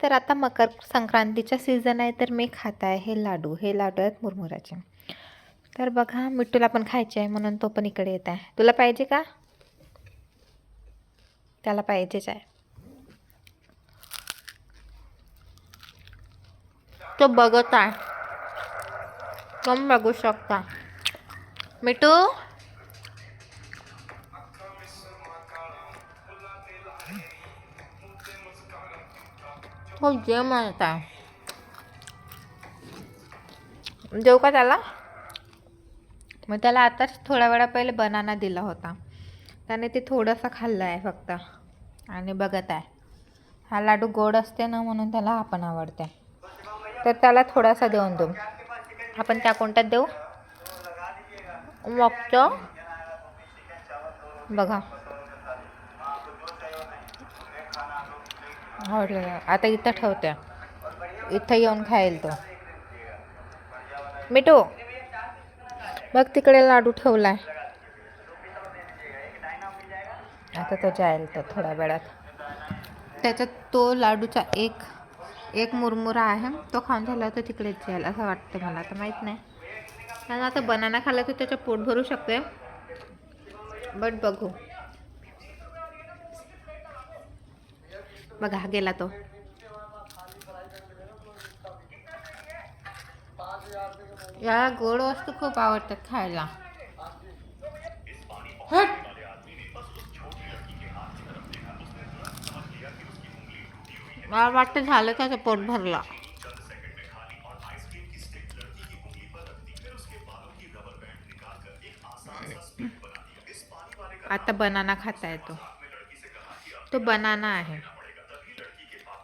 तर आता मकर संक्रांतीचा सीझन आहे, तर मी खात आहे हे लाडू. हे लाडू आहेत मुरमुराचे. तर बघा, मिठूला पण खायचे आहे म्हणून तो पण इकडे येत आहे. तुला पाहिजे का? त्याला पाहिजेच आहे. तो बघत आहे. तुम्ही बघू शकता. मिठू, हो जे म्हणत आहे. देऊ का त्याला? मग त्याला आताच थोड्या वेळा पहिले बनाना दिला होता. त्याने ते थोडंसं खाल्लं आहे फक्त आणि बघत आहे. हा लाडू गोड असते ना, म्हणून त्याला हा पण आवडते. तर त्याला थोडासा देऊन देऊ. आपण त्या कोणत्यात देऊ? मगचं बघा. आता इथं ठेवते. इथं येऊन खाईल तो. मिठू बघ, तिकडे लाडू ठेवलाय. आता तो जाईल तो थोड्या वेळात. त्याच्यात तो लाडूचा एक मुरमुरा आहे, तो खाऊन झाला तर तिकडेच जाईल असं वाटतं मला. तर माहीत नाही. कारण आता बनाना खाल्ला तर त्याचं पोट भरू शकते, बट बघू. बघा गेला तो. याला गोड वस्तू खूप आवडतात खायला. मला वाटतं झालं त्याचं पोट भरला. आता बनाना खाता येतो. तो बनाना आहे.